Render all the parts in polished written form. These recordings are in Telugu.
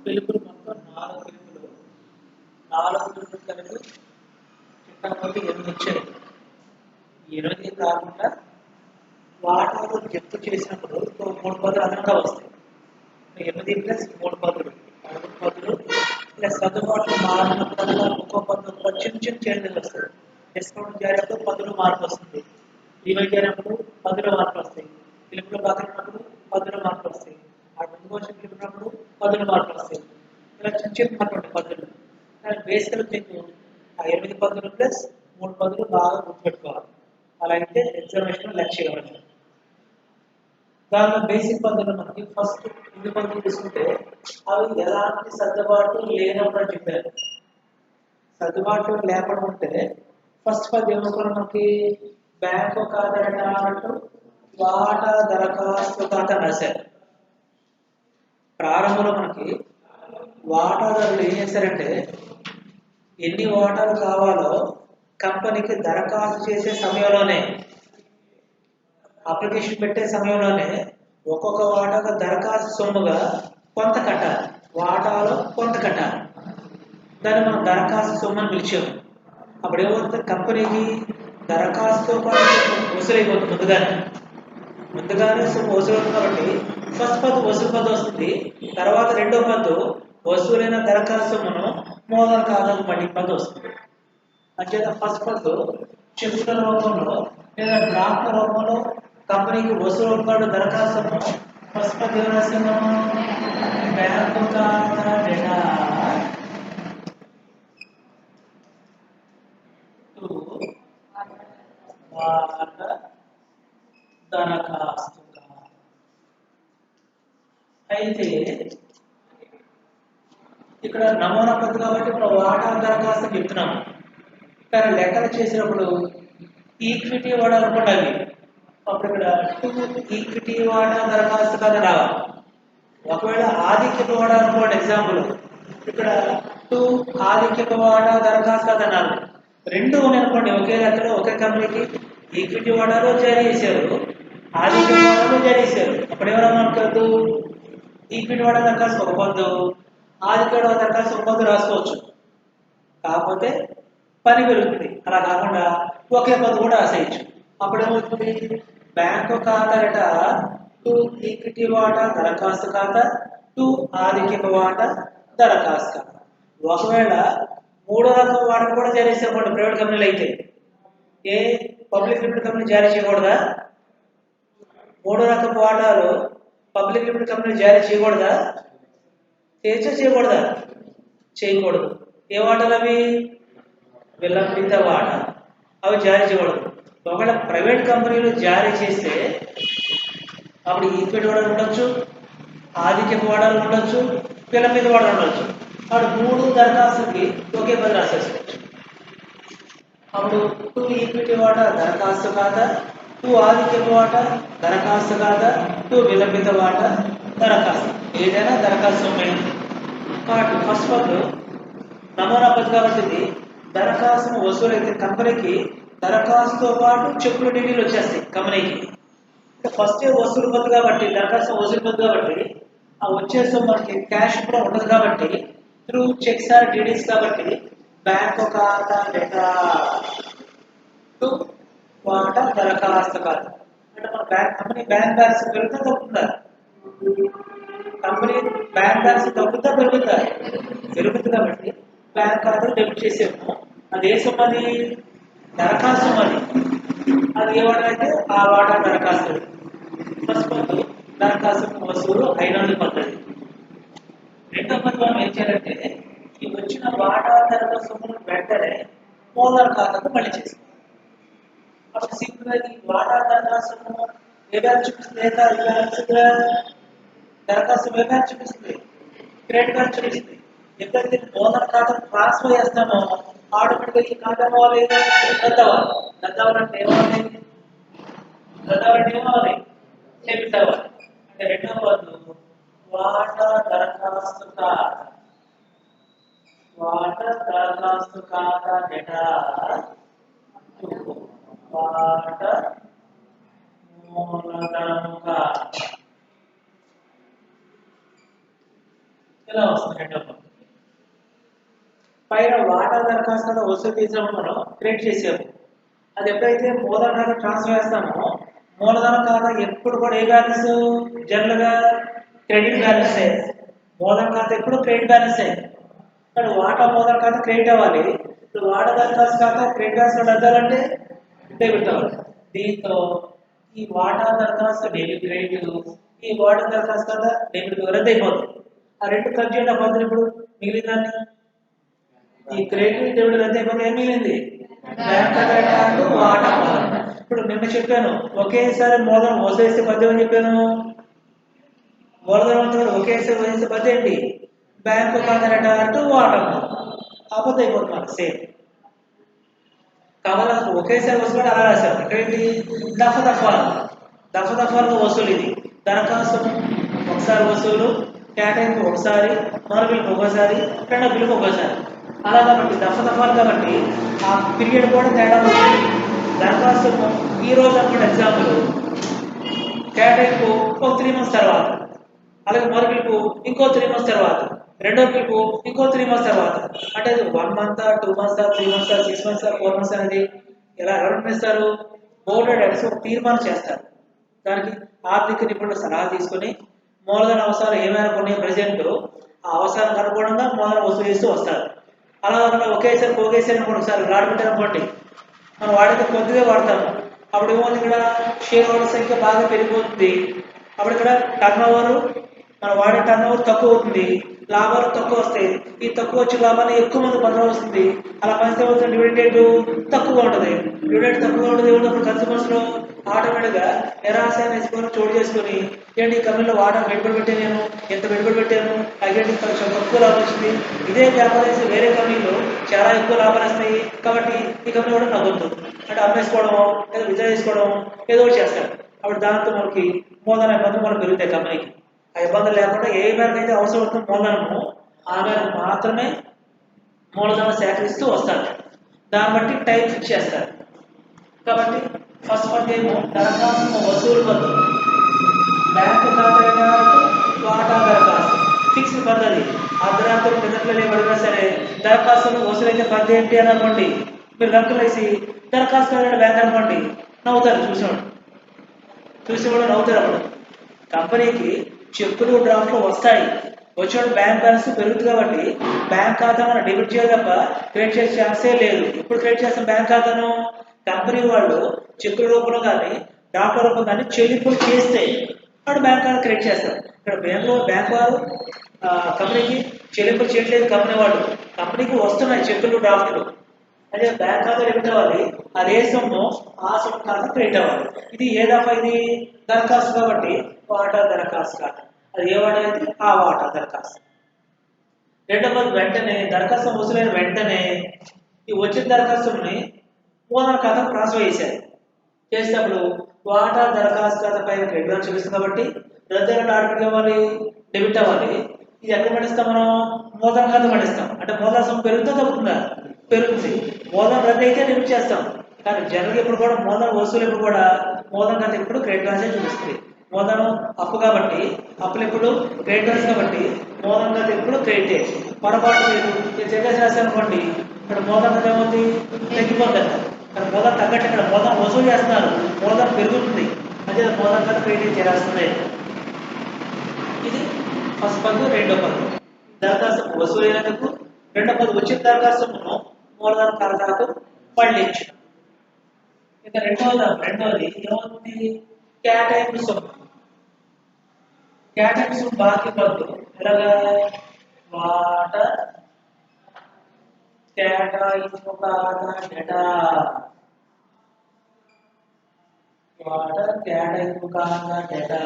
పిలుపులు మొత్తం 4 పిలుపులు. 4 పిలుపులు కలిపి చిట్టమొదటి 8 వచ్చాయి. ఈ 8 కాకుండా వాటాలు జప్తు చేసినప్పుడు 3 పదులు అదనంగా వస్తాయి. 8 ప్లస్ 3 పదులు 11 పదులు ప్లస్ సర్దుబాట్లు మారినప్పుడల్లా ఒక్కో పదులు చిన్న చిన్న చేంజెస్ వస్తాయి. డిస్కౌంట్ జరిగినప్పుడు పదులు మార్పు వస్తుంది. డివైడ్ జరిగినప్పుడు పదులు మార్పు వస్తాయి. పిలుపులు పక్కనప్పుడు పదులు మార్పు వస్తాయి. ఆ ముందు వచ్చి పిలిపినప్పుడు పదులు మార్పు వస్తాయి. ఇలా చిన్న చిన్న మార్పు ఉంటాయి పదులు. కానీ బేసికల్ మీకు ఆ 8 పదులు ప్లస్ 3 పదులు బాగా గుర్తుపెట్టుకోవాలి. అలా అయితే ఎగ్జామినేషన్ లక్ష్యం ఇవ్వచ్చు. దాంట్లో బేసిక్ పద్ధతులు మనకి ఫస్ట్ 2 పద్ధతులు తీసుకుంటే అవి ఎలాంటి సర్దుబాటు లేనప్పుడు అని చెప్పారు. సర్దుబాటు లేకుండా ఉంటే ఫస్ట్ పద్ధతి ఏమనుకున్నాం మనకి బ్యాంకు ఖాతా అన్నట్టు వాటా దరఖాస్తు ఖాతా రాశారు. ప్రారంభంలో మనకి వాటాదారులు ఏం చేశారంటే ఎన్ని వాటాలు కావాలో కంపెనీకి దరఖాస్తు చేసే సమయంలోనే అప్లికేషన్ పెట్టే సమయంలోనే ఒక్కొక్క వాటాకు దరఖాస్తు సొమ్ముగా కొంత కట్టాలి. వాటాలో కొంత కట్టాలి. దాన్ని మనం దరఖాస్తు సొమ్ము అని పిలిచాము. అప్పుడు ఏమవుతుంది కంపెనీకి దరఖాస్తుతో పాటు వసూలైపోతుంది. ముందుగానే సొమ్ము వసూలు కాబట్టి ఫస్ట్ పద్దు వసూలు పద్దు వస్తుంది. తర్వాత రెండో పద్దు వసూలైన దరఖాస్తు సొమ్మును మూలధన ఖాతాకు మళ్ళీ వస్తుంది. అంచేత ఫస్ట్ పద్దు చెక్కుల రూపంలో లేదా డ్రాఫ్ట్ రూపంలో కంపెనీకి వసూలు అవుతాడు దరఖాస్తును ఫస్ట్ పద్దు రాసిన బ్యాంకు ఖాతా డేటా దరఖాస్తు. అయితే ఇక్కడ నమూనా పద్దు కాబట్టి ఇప్పుడు వాటా దరఖాస్తు చెప్తున్నాము. కానీ లెక్కలు చేసినప్పుడు ఈక్విటీ వాటా అనుకోండి. అప్పుడు ఇక్కడ 2 ఈక్విటీ వాటా దరఖాస్తు కదా రావాలి. ఒకవేళ ఆధిక్యత వాటా అనుకోండి ఎగ్జాంపుల్. ఇక్కడ 2 ఆధిక్యత వాటా దరఖాస్తు కదా అన్నారు. 2 ఉన్నాయి అనుకోండి ఒకే లెక్కలో ఒకే కంపెనీకి ఈక్విటీ వాటాలో జారీ చేశారు, ఆధిక్యత వాటాలో జారీ చేశారు. అప్పుడు ఎవరన్నా అనుకోవద్దు ఈక్విటీ వాటా దరఖాస్తు ఒక పద్దు, ఆధిక్యత వాటా దరఖాస్తు ఒక పద్దు రాసుకోవచ్చు. కాకపోతే పని పెరుగుతుంది. అలా కాకుండా ఒకే పద్దు కూడా రాసేయచ్చు. అప్పుడు ఏమవుతుంది బ్యాంకు ఖాతా డేటా 2 ఈక్విటీ వాటా దరఖాస్తు ఖాతా 2 ఆధిక్యత వాటా దరఖాస్తు ఖాతా. ఒకవేళ మూడో రకం వాటా కూడా జారీ చేసేవాడు ప్రైవేట్ కంపెనీలు అయితే ఏ పబ్లిక్ లిమిటెడ్ కంపెనీ జారీ చేయకూడదా? మూడో రకం వాటాలు పబ్లిక్ లిమిటెడ్ కంపెనీ జారీ చేయకూడదా? చేయకూడదా? చేయకూడదు. ఏ వాటాలు అవి? విలంబిత వాటా. అవి జారీ చేయకూడదు. ఒకవేళ ప్రైవేట్ కంపెనీలు జారీ చేస్తే అప్పుడు ఈక్విటీ వాటాలు ఉండొచ్చు, ఆధిక్యత వాటాలు ఉండొచ్చు, విలంబిత వాటాలు ఉండొచ్చు. అప్పుడు 3 దరఖాస్తుకి ఒకే పది రాసేసుకోవచ్చు. అప్పుడు 2 ఈక్విటీ వాటా దరఖాస్తు ఖాతా, 2 ఆధిక్యత వాటా దరఖాస్తు ఖాతా, 2 విలంబిత వాటా దరఖాస్తు. ఏదైనా దరఖాస్తు ఉన్నాయి. కాబట్టి ఫస్ట్ పద్దు నమూనా పద్దు కాబట్టి దరఖాస్తును వసూలైతే కంపెనీకి దరఖాస్తుతో పాటు చెక్కుల డీడీలు వచ్చేస్తాయి కంపెనీకి. ఫస్ట్ వసూలు పద్దు కాబట్టి దరఖాస్తు వసూలు పద్దు కాబట్టి ఆ వచ్చే మనకి క్యాష్ కూడా ఉండదు కాబట్టి త్రూ చెక్స్ ఆర్ డీడీస్ కాబట్టి బ్యాంకు ఖాతా డేటా టు వాటా దరఖాస్తు ఖాతా. అంటే మన కంపెనీ బ్యాంక్ బ్యాలెన్స్ పెరుగుతుందా తగ్గుతుందా? కంపెనీ బ్యాంక్ బ్యాలెన్స్ తగ్గుతుందా పెరుగుతుందా? పెరుగుతుంది కాబట్టి బ్యాంక్ ఖాతాలు డెబిట్ చేసాము. అది ఏ సొమ్ము? అది దరఖాస్తు. అది ఏ వాటా అయితే ఆ వాటా దరఖాస్తు. ఫస్ట్ పద్దు దరఖాస్తు వసూలు 500 పద్ధతి. రెండో పద్ధతి మనం ఏం చేయాలంటే ఈ వచ్చిన వాటా దరఖాస్తు వెంటనే మూలధన ఖాతాకు మళ్ళీ చేస్తాం. అప్పుడు సింపుల్గా ఈ వాటా దరఖాస్తును ఏ బ్యాంక్ చూపిస్తుంది? దరఖాస్తు ఏ బ్యాంక్ చూపిస్తుంది? క్రెడిట్ కార్డు చూపిస్తుంది. ఎప్పుడైతే మూలధన ఖాతా ట్రాన్స్ఫర్ చేస్తామో ఆటోమేటిక్గా ఈ ఖాతా అవ్వాలి రద్దవ్వాలంటే ఏమవ్వాలి? ఏమవ్వాలి? డెబిట్ అవ్వాలి. అంటే రెండవ పద్దు వాటా దరఖాస్తు ఖాతా, వాటా దరఖాస్తు ఖాతా డేటా వాటా మూలధన ఖాతా. ఇలా వస్తుంది రెండో పద్ధతి. పైన వాటా దరఖాస్తు వసూలు చేసినప్పుడు మనం క్రియేట్ చేసాము. అది ఎప్పుడైతే మూలధన ఖాతా ట్రాన్స్ఫర్ చేస్తామో మూలధన ఖాతా ఎప్పుడు కూడా ఏ బ్యాలెన్స్ జనరల్ గా క్రెడిట్ బ్యాలెన్స్. మూలధన ఖాతా ఎప్పుడు క్రెడిట్ బ్యాలెన్స్. కానీ వాటా మూలధన ఖాతా క్రెడిట్ అవ్వాలి. ఇప్పుడు వాటా దరఖాస్తు ఖాతా క్రెడిట్ బ్యాలెన్స్ అద్దాలంటే డెబిట్ అవ్వాలి. దీంతో ఈ వాటా దరఖాస్తు డెబిట్ క్రెడిట్, ఈ వాటా దరఖాస్తు ఖాతా డెబిట్ రద్దు అయిపోతుంది. ఆ రెండు కట్ చేయడం పద్ధతి ఇప్పుడు మిగిలిందాన్ని ఈ క్రెడిట్ డెబిట్ రద్దు అయిపోతే ఏం మిగిలింది బ్యాంక్ ఖాతా వాటా మూలధనం. ఇప్పుడు నిన్న చెప్పాను ఒకేసారి మూలధనం వసూలిస్తే పద్ధతి అని చెప్పాను. మూలధనం ఒకేసారి వసూలిస్తే పద్ధతి ఏంటి బ్యాంకు ఖాతా వాటా ఆపద అయిపోతుంది సేమ్. కాబట్టి ఒకేసారి వసూలు అలా రాశారు. ఏంటి దఫాలుగా వసూలు. ఇది దరఖాస్తు ఒకసారి వసూలు, కేటాయింపు ఒకసారి, మరో బిల్లుకు ఒకసారి, రెండో బిల్లుకు ఒకసారి, అలా కాబట్టి దఫాలు కాబట్టి ఆ పీరియడ్ కూడా తేడా ఉంటుంది. దరఖాస్తు ఈ రోజు అనుకున్న ఎగ్జాంపుల్ కేటాయింపు ఒక 3 months తర్వాత, అలాగే మరో బిల్లుకు ఇంకో 3 months తర్వాత, రెండో బిల్లుకు ఇంకో 3 months తర్వాత. అంటే 1 month, 2 months, 3 months, 6 months, 4 months అనేది ఎలా ఎవరు ఇస్తారు? బోర్డు డైరెక్టర్స్ ఒక తీర్మానం చేస్తారు. దానికి ఆర్థిక నిపుణుల సలహా తీసుకొని మూలధన అవసరాలు ఏమైనా కొన్ని ప్రెజెంట్ ఆ అవసరానికి అనుగుణంగా మూలధన వసూలు చేస్తూ వస్తారు. అలా ఒకేసారి ఒకసారి రాడ్ అనుకోండి, మనం వాడితే కొద్దిగా వాడతాము. అప్పుడు ఏమవుతుంది, ఇక్కడ షేర్ హోల్డర్ సంఖ్య బాగా పెరిగిపోతుంది. అప్పుడు ఇక్కడ టర్న్ ఓవర్ మనం వాడే టర్న్ ఓవర్ తక్కువ అవుతుంది, లాభాలు తక్కువ వస్తాయి. ఈ తక్కువ వచ్చే లాభాన్ని ఎక్కువ మంది పొందడం వస్తుంది. అలా పంచితే అవుతుంది డివిడెండ్ తక్కువగా ఉంటుంది. డివిడెండ్ తక్కువగా ఉంటుంది ఉన్నప్పుడు కన్స్యూమర్స్ లో ఆటోమేటిక్గా నిరాశ నిస్పృహను చోటు చేసుకుని ఏంటి ఈ కంపెనీలో వాటా పెట్టుబడి పెట్టాను, నేను ఎంత పెట్టుబడి పెట్టాను, అగేంటి తక్కువ లాభం వచ్చింది, ఇదే వ్యాపారం చేసి వేరే కంపెనీలో చాలా ఎక్కువ లాభాలు వస్తాయి కాబట్టి ఈ కంపెనీ కూడా నవ్వుతుంది అంటే అమ్మేసుకోవడము లేదా విత్డ్రా చేసుకోవడం ఏదో ఒకటి చేస్తారు. అప్పుడు దాంతో మనకి మూలధన ఇబ్బందులు మనకు పెరుగుతాయి. కంపెనీకి ఆ ఇబ్బందులు లేకుండా ఏ మేరకు అయితే అవసరం అవుతుంది మూలధనము ఆ మేరకు మాత్రమే మూలధనం సేకరిస్తూ వస్తారు. దాన్ని బట్టి టైం ఫిక్స్ చేస్తారు. కాబట్టి ఫస్ట్ పద్ధతి ఏమో దరఖాస్తు వసూలు పద్ధతి, బ్యాంకు ఖాతా వాటా దరఖాస్తు ఫిక్స్డ్ పద్ధతి. అర్ధరాత్రి నిద్రలో పడినా సరే దరఖాస్తును వసూలైతే పద్ధతి ఏంటి అని అనుకోండి. మీరు గంటలు వేసి దరఖాస్తు బ్యాంక్ అనుకోండి, నవ్వుతారు చూసి కూడా నవ్వుతారు. అప్పుడు కంపెనీకి చెక్కులు డ్రాఫ్ట్లు వస్తాయి, వచ్చినప్పుడు బ్యాంక్ బ్యాలెన్స్ పెరుగుతుంది. కాబట్టి బ్యాంక్ ఖాతా మనం డెబిట్ చేయాలి తప్ప క్రెడిట్ చేసే ఛాన్సే లేదు. ఇప్పుడు క్రెడిట్ చేస్తాం బ్యాంక్ ఖాతాను కంపెనీ వాళ్ళు చెక్కుల రూపంలో కానీ డ్రాఫ్ట్ల రూపంలో కానీ చెల్లింపులు చేస్తే అప్పుడు బ్యాంక్ ఖాతా క్రెడిట్ చేస్తారు. ఇక్కడ బ్యాంక్ వారు కంపెనీకి చెల్లింపులు చేయట్లేదు. కంపెనీకి వస్తున్నాయి చెక్కులు డ్రాఫ్ట్లు, అదే బ్యాంక్ ఖాతా డెబిట్ అవ్వాలి. అది ఏ సొమ్ము ఆ సొమ్ము ఖాతా క్రెడిట్ అవ్వాలి. ఇది ఏ దఫా ఇది దరఖాస్తు కాబట్టి వాటా దరఖాస్తు ఖాతా. అది ఏ వాటా అయితే ఆ వాటా దరఖాస్తు. రెండో పద్ధతి వెంటనే దరఖాస్తు వసూలైన వెంటనే ఈ వచ్చిన దరఖాస్తుని మూలధన ఖాతాకు ట్రాన్స్ఫర్ చేసేటప్పుడు వాటా దరఖాస్తు ఖాతా పైన క్రెడిట్ బ్యాలెన్స్ చూపిస్తుంది కాబట్టి రద్దయిన ఆర్డర్ ఇవ్వాలి, డెబిట్ అవ్వాలి. ఇది ఎక్కడ పడిస్తాం మనం? మూలధన ఖాతా పడిస్తాం. అంటే మూలధన సొమ్ము పెరుగుతుందా తగ్గుతుందా? పెరుగుతుంది. మూలధన రద్దు అయితే డెబిట్ చేస్తాం. కానీ జనరల్గా ఇప్పుడు కూడా మూలధన వసూలు ఎప్పుడు కూడా మూలధన ఖాతా ఎప్పుడు క్రెడిట్ బ్యాలెన్స్ చూపిస్తుంది. మూలధనం అప్పు కాబట్టి అప్పులు ఎప్పుడు క్రెడిట్ బ్యాలెన్స్ కాబట్టి మూలధన ఖాతా ఎప్పుడు క్రెడిటే. పొరపాటు లేదు జగన్ రాశారు అనుకోండి, ఇక్కడ మూలధన ఖాతా ఏమవుతుంది? తగ్గిపోతుంది. కానీ మూలధన తగ్గట్టు ఇక్కడ మూలధన వసూలు చేస్తున్నారు, మూలధనం పెరుగుతుంది. అదే మూలధన ఖాతా క్రెడిట్ చేస్తుంది. ఇది ఫస్ట్ పద్ధతి. రెండో పద్ధతి దరఖాస్తు వసూలు అయినందుకు రెండో పద్ధతి వచ్చిన దరఖాస్తును మూలధన ఖాతాకు మళ్ళించు. ఇక రెండవది ఏమవుతుంది? కేటాయింపు సొమ్ము. కేటాయింపు సొమ్ము బాకీ పద్దు ఎలాగా? వాటా కేటాయింపు ఖాతా డేటా, వాటా కేటాయింపు ఖాతా డేటా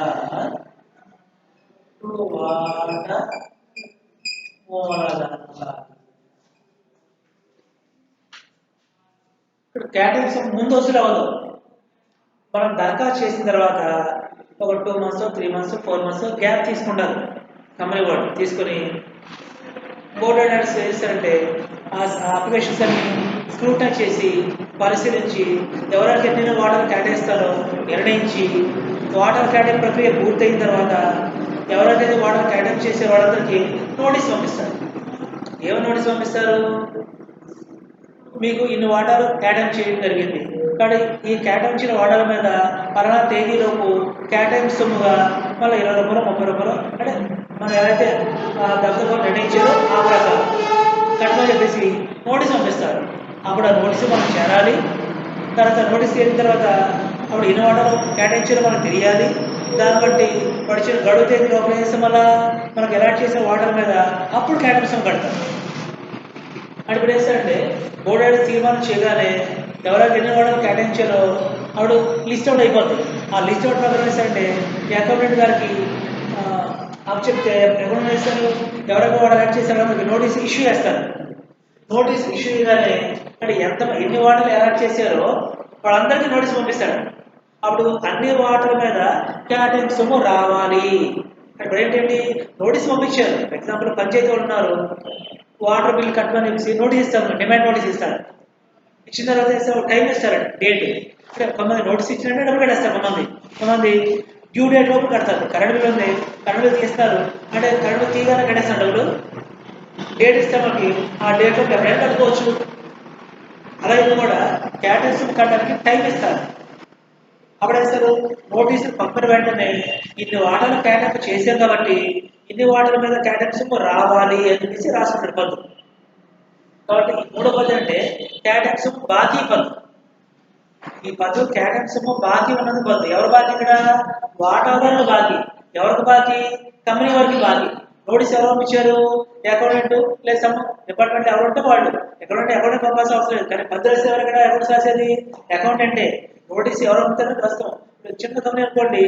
వాటా మూలధన ఖాతా. ఇప్పుడు కేటాయింపు సొమ్ము ముందు వసూలు అవ్వదు. మనం దరఖాస్తు చేసిన తర్వాత ఒక 2 months, 3 months, 4 months గ్యాప్ తీసుకుంటారు. కంపెనీ వాళ్ళు తీసుకొని బోర్డు డైరెక్టర్స్ చేస్తారంటే ఆ అప్లికేషన్స్ అన్ని స్క్రూటైజ్ చేసి పరిశీలించి ఎవరైతే ఎన్ని వాటర్ కేటాయిస్తారో నిర్ణయించి వాటర్ కేటాయింపు ప్రక్రియ పూర్తయిన తర్వాత ఎవరైతే వాటర్ కేటాయింపు చేసే వాళ్ళందరికీ నోటీస్ పంపిస్తారు. ఏమో నోటీస్ పంపిస్తారు, మీకు ఇన్ని వాటాలు కేటాయింపు చేయడం జరిగింది కానీ ఈ కేటాయించిన వాటాల మీద పలానా తేదీలోపు కేటాయింపు సొమ్ముగా మళ్ళీ 20 రూపాయలు 30 రూపాయలు అంటే మనం ఎవరైతే దగ్గరలో నిర్ణయించారో ఆ ప్రకారం కట్టమని చెప్పేసి నోటీస్ పంపిస్తారు. అప్పుడు ఆ నోటీసు మనం చేరాలి. తర్వాత నోటీస్ చేరిన తర్వాత అప్పుడు ఎన్ని వాటాలు కేటాయించారో మనకు తెలియాలి. దాన్ని బట్టి పడిచిన గడువు తేదీ లోపల చేస్తే మళ్ళీ మనకు అలాట్ చేసిన వాటర్ మీద అప్పుడు కేటాయింపు కడతాం. అని ఇప్పుడు వేస్తారంటే బోర్డు తీర్మానం చేయగానే ఎవరైతే ఎన్ని వాటాలు కేటాయించారో అప్పుడు లిస్ట్ అవుట్ అయిపోతుంది. ఆ లిస్ట్ అవుట్ ప్రకారం వేస్తారంటే అకౌంటెంట్ గారికి అప్ చెప్తే అకౌంటెంట్ వేస్తారు, ఎవరైనా వాటర్ యాడ్ చేశారో మనకి నోటీస్ ఇష్యూ చేస్తారు. నోటీస్ ఇష్యూ చేయగానే అంటే ఎన్ని వాటర్లు అలాట్ చేశారో వాళ్ళందరికీ నోటీస్ పంపిస్తాడు. అప్పుడు అన్ని వాటర్ మీద కేటాయింపు సొమ్ము రావాలి. ఇప్పుడు ఏంటండి నోటీస్ పంపించారు. ఎగ్జాంపుల్ పంచాయతీ వాళ్ళు ఉన్నారు, వాటర్ బిల్ కట్టమని చెప్పేసి నోటీస్ ఇస్తాను, డిమాండ్ నోటీస్ ఇస్తారు. ఇచ్చిన తర్వాత టైం ఇస్తారు, డేట్. అంటే కొంతమంది నోటీస్ ఇచ్చినట్టే డబ్బులు కట్టేస్తారు, కొంతమంది డ్యూ డేట్ లోపు కడతారు. కరెంట్ బిల్ ఉంది, కరెంట్ బిల్ తీస్తారు అంటే కరెంట్ బిల్ తీయగానే కట్టేస్తారు డబ్బులు. డేట్ ఇస్తే మనకి ఆ డేట్లో ఎప్పుడైనా కట్టుకోవచ్చు. అలాగే కూడా కేటాయింపు కట్టడానికి టైం ఇస్తారు. అప్పుడు వేస్తారు నోటీసులు పంపిన వెంటనే ఇన్ని వాటాలు కేటాయింపు చేశాం కాబట్టి ఇన్ని వాటాల మీద కేటాయింపు రావాలి అని చెప్పేసి రాసుకుంటారు పన్ను. కాబట్టి మూడో పద్ధతి అంటే కేటాయింపు బాకీ పన్ను. ఈ పన్ను కేటాయింపు బాకీ ఉన్నది పన్ను. ఎవరు బాకీ ఇక్కడ? వాటాదారులు బాకీ. ఎవరికి బాకీ? కంపెనీ వారికి బాకీ. నోటీస్ ఎవరు పంపించారు? అకౌంటెంట్ లేదా సమ్ డిపార్ట్మెంట్ ఎవరు ఉంటే వాళ్ళు. అకౌంటెంట్ పంపాల్సిన అవసరం లేదు. కానీ పన్ను రాస్తే ఎవరు ఇక్కడ? అకౌంట్స్ రాసేది అకౌంటెంటే. నోటీస్ ఎవరు పంపుతారో ప్రస్తుతం చిన్న కంపెనీ అనుకోండి,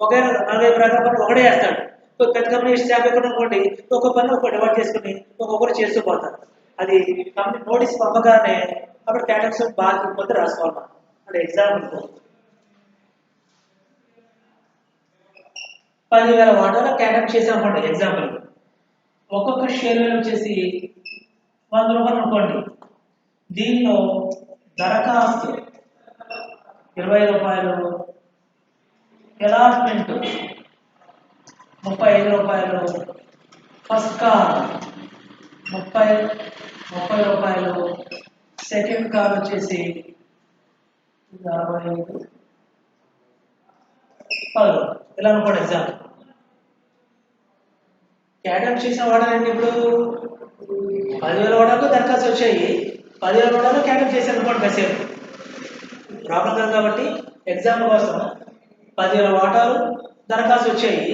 ఒకే 40 ప్రకారం ఒకటే వేస్తాడు. పెద్ద కంపెనీ 50 ఎక్కడ అనుకోండి, ఒక పన్ను ఒక డివైడ్ చేసుకుని ఒక్కొక్కరు చేస్తూ పోతారు. అది కంపెనీ నోటీస్ పంపగానే అప్పుడు కేటాయింపు బాకీ పొంది రాసుకోవాలి. అంటే ఎగ్జాంపుల్ 10,000 వాటాలు కేటాయింపు చేసామనుకోండి. ఎగ్జాంపుల్ ఒక్కొక్క షేర్ వాల్యూ వచ్చేసి 100 రూపాయలు అనుకోండి. దీనిలో దరఖాస్తు 20 రూపాయలు, అలాట్మెంట్ 35 రూపాయలు, ఫస్ట్ కాల్ 30 రూపాయలు, సెకండ్ కాల్ వచ్చేసి 65, 10 ఇలా అనుకోండి. ఎగ్జాంపుల్ కేటాయింపు చేసిన వాడాలండి. ఇప్పుడు 10,000 వాడాలకు దరఖాస్తు వచ్చాయి, 10,000 వాడాలు కేటాయింపు చేశారు అనుకోండి. మెసేజ్ ప్రాబ్లం కాదు కాబట్టి ఎగ్జాంపుల్ కోసం 10,000 వాటాలు దరఖాస్తు వచ్చాయి,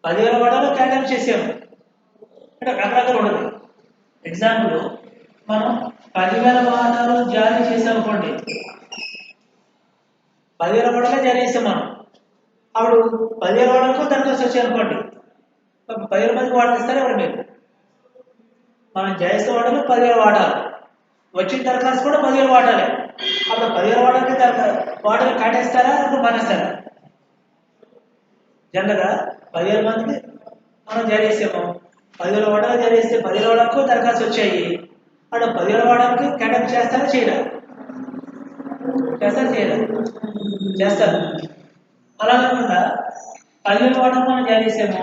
10,000 వాటాలు కేటాయింపు చేసాము. అంటే రకరకాలు ఉండదు. ఎగ్జాంపుల్ మనం 10,000 వాటాలు జారీ చేసామనుకోండి. 10,000 వాటాలే జారీ చేసాం మనం. అప్పుడు 10,000 వాటాలకు దరఖాస్తు వచ్చాయి అనుకోండి. 10,000 మందికి వాటాలు ఇస్తారా ఎవరు? మీరు మనం చేసే వాటాలు 10,000 వాటాలు, వచ్చిన దరఖాస్తు కూడా 10,000 వాటాలే. అప్పుడు 10,000 వాటాలకి వాటాలు కేటాయిస్తారా అప్పుడు మానేస్తారా? జనరల్గా 10,000 మందికి మనం జారీ చేసాము, 10,000 వాటాలు జారీ చేస్తే 10,000 వాటాలకు దరఖాస్తు వచ్చాయి. అప్పుడు 10,000 వాటాలకి కేటాయింపు చేస్తారా చేయరా? చేస్తారు చేయరా? చేస్తారు. అలా కాకుండా 10,000 వాటాలు మనం జారీ చేసాము,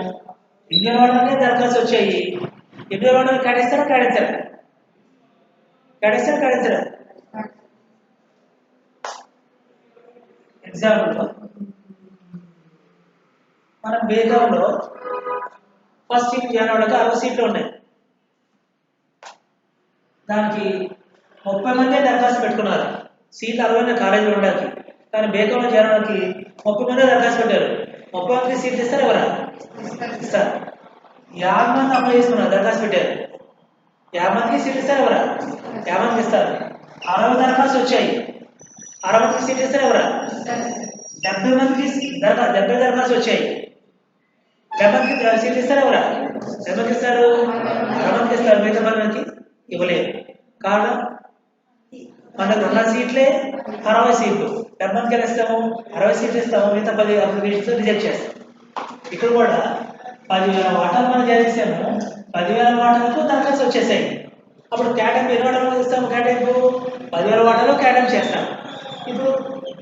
8,000 వాటాలకే దరఖాస్తు వచ్చాయి, 8,000 వాటాలు కేటాయిస్తారా కేటాయిస్తారా? కేటాయిస్తారా? ఎగ్జాంపుల్ మనం బేగంలో ఫస్ట్ సీట్ జనవరికి 60 సీట్లు ఉన్నాయి. దానికి 30 మంది దరఖాస్తు పెట్టుకున్నారు. సీట్లు 60 కాలేజీలో ఉండడానికి. కానీ బేగంలో జనవరికి 30 మంది దరఖాస్తు పెట్టారు. 30 మంది సీట్లు ఇస్తారు ఎవరా? ఇస్తారు. 50 మంది అప్లై చేసుకున్నారు, దరఖాస్తు పెట్టారు. 50 మందికి సీట్లు ఇస్తారు ఎవరా? 50 మందికి ఇస్తారు. 60 దరఖాస్తు వచ్చాయి, 60 మందికి సీట్లు ఇస్తారు ఎవరా? 70 మందికి 70 దరఖాస్తు వచ్చాయి, 70 మందికి సీట్లు ఇస్తారు ఎవరా? 70 మందికి ఇస్తారు, 60 మందికి ఇస్తారు. మిగతా మందికి ఇవ్వలేదు. కారణం మనకు ఉన్న సీట్లే 60 సీట్లు, 70 మందికి ఇస్తాము, 60 సీట్లు ఇస్తాము, మిగతా 10 అప్లికేషన్స్ రిజెక్ట్ చేస్తాం. ఇక్కడ కూడా 10,000 వాటాలు మనం చేసాము, 10,000 వాటాలకు దరఖాస్తు వచ్చేసాయి. అప్పుడు కేటాయింపు ఎన్ని వాటాలు ఇస్తాము? కేటాయింపు 10,000 వాటాలు కేటాయింపు చేస్తాం. ఇప్పుడు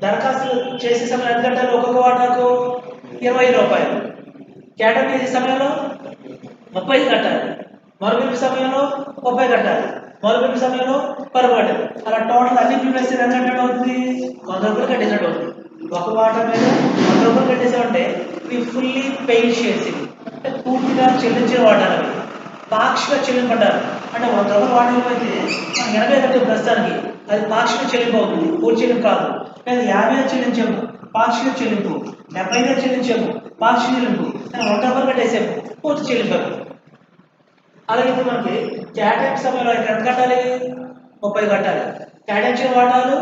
దరఖాస్తు చేసే సమయం ఎంత కట్టాలి? ఒక్కొక్క వాటాకు 20 రూపాయలు. క్యాటం చేసే సమయంలో 30 కట్టాలి, మరుగుదొడ్డి సమయంలో 30 కట్టాలి, మరుగుదొడ్డి సమయంలో 10 కట్టాలి. అలా టోటల్ అన్ని ప్రీమియర్స్ ఎంత కట్టినట్టు అవుతుంది? 100 రూపాయలు కట్టేసినట్టు అవుతుంది. ఒక వాటర్ మీద 100 రూపాయలు కట్టేసామంటే ఇవి ఫుల్లీ పెయిడ్ షేర్స్, ఇవి అంటే పూర్తిగా చెల్లించిన వాటాలు, అవి పాక్షిక చెల్లింపడ్డారు. అంటే 100 రూపాయలు వాటర్ అయితే మనం 80 కట్టాం ప్రస్తుతానికి, అది పాక్షిక చెల్లింపు అవుతుంది, పూర్తి చెల్లింపు కాదు. లేదా 50 చెల్లించాము, పాక్షిక చెల్లింపు. 75 చెల్లించాము, పాక్షిక చెల్లింపు. 100 రూపాయలు కట్టేసాము, పూర్తి చెల్లింపు. అలాగే ఇప్పుడు మనకి కేటాయింపు సమయంలో ఎంత కట్టాలి? 30 కట్టాలి. కేటాయించిన వాటాలు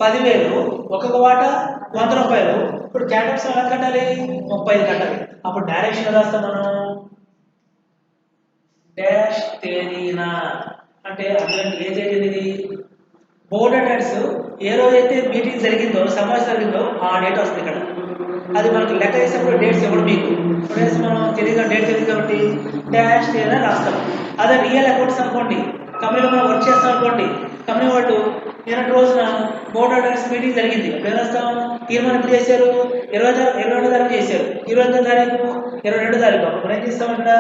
10,000, ఒక్కొక్క వాటా 100 రూపాయలు. ఇప్పుడు కేటాయింపు సమయం ఎంత కట్టాలి? 30 కట్టాలి. అప్పుడు డైరెక్షన్ రాస్తాం మనం డాష్ తేదీన, అంటే అందులో ఏ తేదీ? బోర్డ్ అటెండెన్స్ ఏ రోజైతే మీటింగ్ జరిగిందో, సమావేశం జరిగిందో ఆ డేట్ వస్తుంది ఇక్కడ. అది మనకు లెక్క చేసినప్పుడు డేట్స్ ఇవ్వడం మీకు డేట్స్ మనం తెలియదు, డేట్ తెలియదు కాబట్టి డాష్ తేదీన రాస్తాం. అదే రియల్ అకౌంట్స్ అనుకోండి, కంపెనీలో మనం వర్క్ చేస్తాం అనుకోండి, కంపెనీ వాళ్ళు నిన్నటి రోజున బోర్డ్ అటెండెన్స్ మీటింగ్ జరిగింది, ఏం రాస్తాం? తీర్మానం ఎప్పుడు చేశారు? 22వ తారీఖు చేశారు. 22వ తారీఖు 22వ తారీఖు. అప్పుడు ఏం చేస్తాం? ఇక్కడ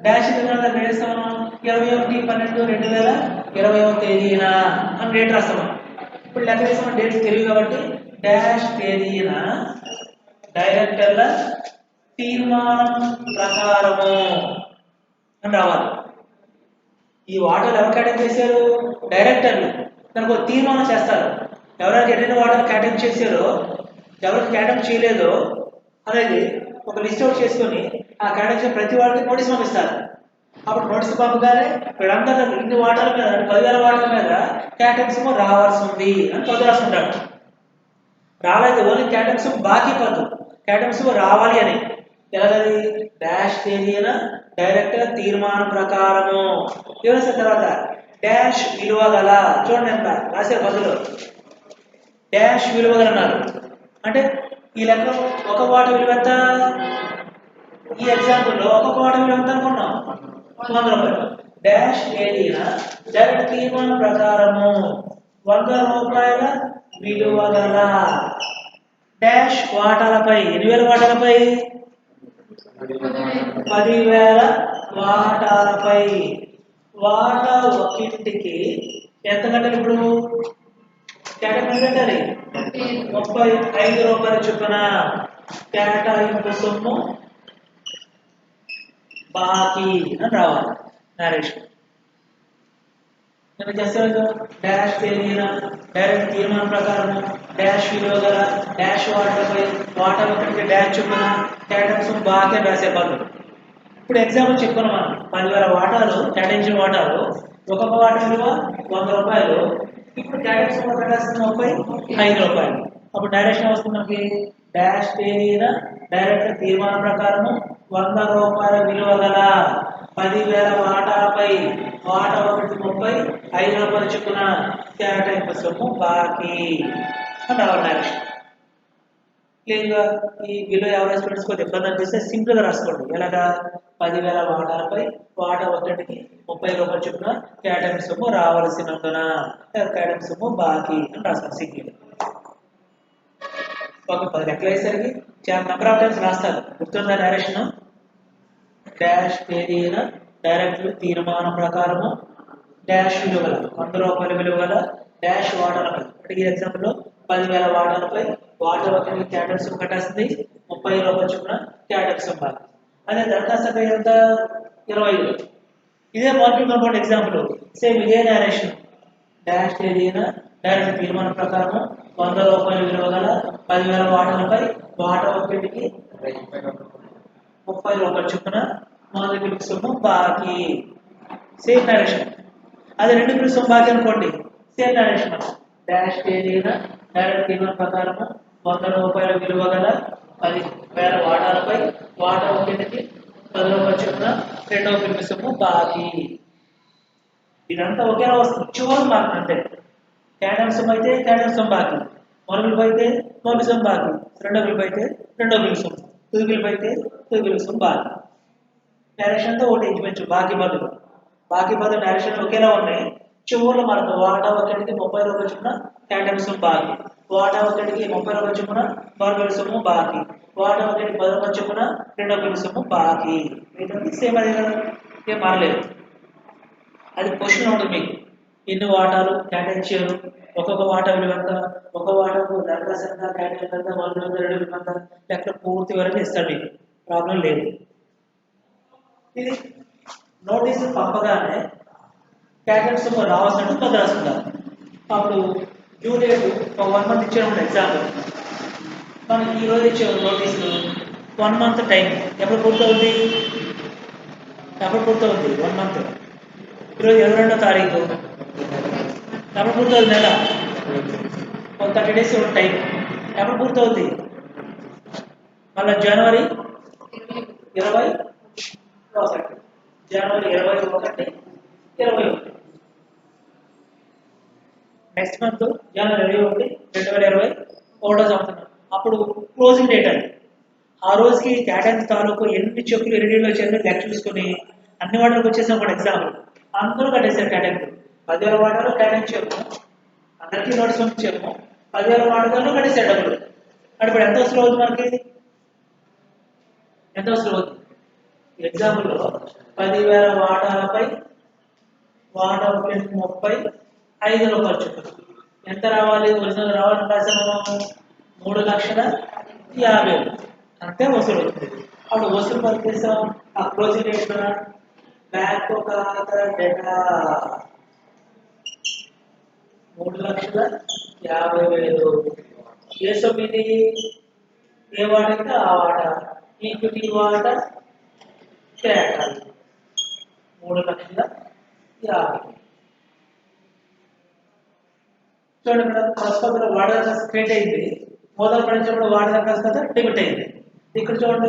డాష్ ఏం చేస్తాం? 21/12/2020వ తేదీన అని డేట్ రాస్తాం. ఇప్పుడు లెక్క చేస్తాం, డేట్స్ తెలియదు కాబట్టి డాష్ తేదీన డైరెక్టర్ల తీర్మానం ప్రకారము అని రావాలి. ఈ వాటాలు ఎవరు కేటాయింపు చేశారు? డైరెక్టర్లు. దానికి ఒక తీర్మానం చేస్తారు, ఎవరైతే ఎన్ని వాటాలు కేటాయింపు చేశారో, ఎవరికి కేటాయింపు చేయలేదో అనేది ఒక లిస్ట్ అవుట్ చేసుకొని ఆ కేటాయించిన ప్రతి వాడికి నోటీస్ పంపిస్తారు. అప్పుడు నోటీస్ పంపగానే వీళ్ళందరూ ఇన్ని వాటాల మీద, 10,000 వాటాల మీద కేటాయింపు రావాల్సి ఉంది అని పద్దు రాసుకుంటాడు. రాలేదు, ఓన్లీ కేటాయింపు బాకీ పద్దు, కేటాయింపు రావాలి అని. ఎలాగది? డాష్ తేదీన డైరెక్టర్ తీర్మానం ప్రకారము. ఏమొచ్చిన తర్వాత డాష్ విలువ గల, చూడండి ఎంత రాసే పద్ధతిలో డాష్ విలువ గల అన్నారు. అంటే ఈ లెక్క ఒక వాట విలువ ఎంత? ఈ ఎగ్జాంపుల్లో ఒక్కొక్క వాట విలువ ఎంత అనుకున్నాం? 100 రూపాయలు. డాష్ తేదీన డైరెక్ట్ తీర్మానం ప్రకారము 100 రూపాయల విలువ గల డాష్ వాటాలపై, 8,000 వాటాలపై, 10,000 వాటాలపై వాటా ఒక్కింటికి ఎంత కట్టాలి? ఇప్పుడు కేటాయింపు కట్టాలి 35 రూపాయల చొప్పున. కేటాయింపు సొమ్ము బాకీ అని రావాలి నరేషన్. నేను చేస్తాను డాష్ తేదీన డైరెక్ట్ తీర్మానం ప్రకారం డాష్ విలువ గల డాష్ వాటాలపై వాటా ఒకటికి డాష్ చొప్పున కేటాయింపు బాకీ రాసే పనులు. ఇప్పుడు ఎగ్జాంపుల్ చెప్పుకున్నాం మనం, 10,000 వాటాలు కేటాయించిన వాటాలు, ఒక్కొక్క వాటా విలువ 100 రూపాయలు. ఇప్పుడు కేటాయింపు కట్టాల్సిన 35 రూపాయలు. అప్పుడు డైరెక్షన్ వస్తుంది మనకి డాష్ తేదీన డైరెక్ట్ తీర్మానం ప్రకారము 100 రూపాయల విలువ గల 10,000 వాటాలపై వాటా ఒకటి 35 రూపాయలు చొప్పున కేటాయింపు సొమ్ము బాకీ అని రావాలి డైరెక్షన్. క్లియర్గా ఈ బిలో యావరేజ్ స్టూడెంట్స్ కొద్దిగా ఇబ్బంది అనిపిస్తే సింపుల్గా రాసుకోండి. ఎలాగా? 10,000 వాటాలపై వాటా ఒకటికి 30 రూపాయలు చొప్పున కేటాయింపు సొమ్ము రావాల్సినందున కేటాయింపు సొమ్ము బాకీ అని రాస్తాం సింపుల్. ఒక 10 లెక్కలు వేసరికి చాలా నెంబర్ ఆఫ్ టైమ్స్ రాస్తారు. గుర్తుందా డైరెక్షన్? డాష్ తేదీన డైరెక్ట్ తీర్మానం ప్రకారము డాష్ విలువ గల 100 రూపాయల విలువ గల డాష్ వాటాలపై, అంటే ఈ ఎగ్జాంపుల్లో 10,000 వాటాలపై వాటా ఒకటి కేటాయింపు కట్టాల్సింది 30 రూపాయలు చొప్పున కేటాయింపు బాకీ. అదే దరఖాస్తు ఎంత? 25. ఇదే మార్కెట్ అనుకోండి ఎగ్జాంపుల్, సేమ్ ఇదే డైరెక్షన్. డాష్ తేదీన డైరెక్ట్ తీర్మానం ప్రకారం 100 రూపాయల విలువ గల 10,000 వాటాలపై వాటా ఒకటికి 30 రూపాయలు చొప్పున మొదటి బిల్లు సొమ్ము బాకీ. Same direction. అదే రెండు బిల్లు సొమ్ము బాకీ అనుకోండి, సేమ్ డైరెక్షన్. డాష్ తేదీన డైరెక్ట్ తీర్మానం ప్రకారం 100 రూపాయల విలువ గల 10,000 వాటాలపై వాటా ఒకటికి 10 రూపాయలు చొప్పున రెండవ బిల్లు సొమ్ము బాకీ. ఇదంతా ఒకేలా వస్తుంది, చివరి మార్క్ అంతే. కేటాయింపు సొమ్ము అయితే కేటాయింపు సొమ్ము బాకీ, మొదటి బిల్లు అయితే మొదటి సొమ్ము బాకీ, రెండో బిల్లు అయితే రెండో బిల్లు సొమ్ము, తుది బిల్లు అయితే తుది బిల్లు సొమ్ము బాకీ. డైరెక్షన్తో ఒకటి ఇంచుమించు బాకీ బదులు డైరెక్షన్ ఒకేలా ఉన్నాయి. చివరిలో మనకు వాటా ఒకటికి 30 రూపాయలు చొప్పున కేటాయింపు సొమ్ము బాకీ. వాటా ఒకటికి 30 రూపాయల చొప్పున మరొకరి సొమ్ము బాకీ, వాటా ఒకటి 10 రూపాయల చొప్పున రెండొకరి సొమ్ము బాకీ. ఏంటంటే సేమ్ అదే కదా, ఏం మారలేదు. అది క్వశ్చన్ ఉంటుంది మీకు, ఎన్ని వాటాలు కేటాయించారు, ఒక్కొక్క వాటా విలువ ఎంత, ఒక వాటాకు దరఖాస్తు ఎంత, కేటాయింపు ఎంత, వాళ్ళు రెండు ఎంత, లెక్క పూర్తి వరకు ఇస్తాడు మీకు, ప్రాబ్లం లేదు. ఇది నోటీసులు పంపగానే కేటాయింపు సొమ్ము రావాల్సినట్టు కొంత రాసుకుంటారు. అప్పుడు డ్యూ డేట్ ఒక 1 మంత్ ఇచ్చారు ఎగ్జాంపుల్, మనం ఈరోజు ఇచ్చే నోటీసులు 1 మంత్ టైం ఎప్పుడు పూర్తవుతుంది, 1 మంత్. ఈరోజు 22వ తారీఖు, ఎప్పుడు పూర్తవుతుంది నెల, ఒక 30 డేస్ టైం ఎప్పుడు పూర్తవుతుంది, మళ్ళీ జనవరి 21, జనవరి 21, 21 నెక్స్ట్ మంత్ జనవరి 21, 2021 సంవత్సరం. అప్పుడు క్లోజింగ్ డేట్ అది. ఆ రోజుకి కేటాయింపు తాలూకు ఎన్ని చెక్కులు ఎన్నిలో వచ్చాయో లెక్క చూసుకొని అన్ని వాటాలకు వచ్చేసాం కూడా ఎగ్జాంపుల్, అందరూ కట్టేశారు కేటాయింపు. 10,000 వాటాలు కేటాయించాము, అందరికీ నోటీస్ పంపించాము, 10,000 వాటాలు కట్టేశారు డబ్బులు. ఇప్పుడు ఎంత వసూలు అవుతుంది మనకి, ఎంత వసూలు అవుతుంది? ఎగ్జాంపుల్లో 10,000 వాటాలపై వాటా 35 రూపాయలు చొప్పున ఎంత రావాలి, ఒరిజినల్ రావాలని రాసాము 3,50,000 అంతే వసూలు అవుతుంది. అప్పుడు వసూలు పని చేసాం, ఆ క్లోజింగ్ డేట్ బ్యాంక్ ఖాతా డేటా 3,50,000. ఏ సొమ్మిది, ఏ వాటైతే ఆ వాట, ఈక్విటీ వాట కేటాయి 3,50,000. చూడండి ఇక్కడ ప్రస్తుతం వాటా దరఖాస్తు క్రియేట్ అయింది, మొదలు పడించినప్పుడు వాటా దరఖాస్తు డెబిట్ అయింది. ఇక్కడ చూడండి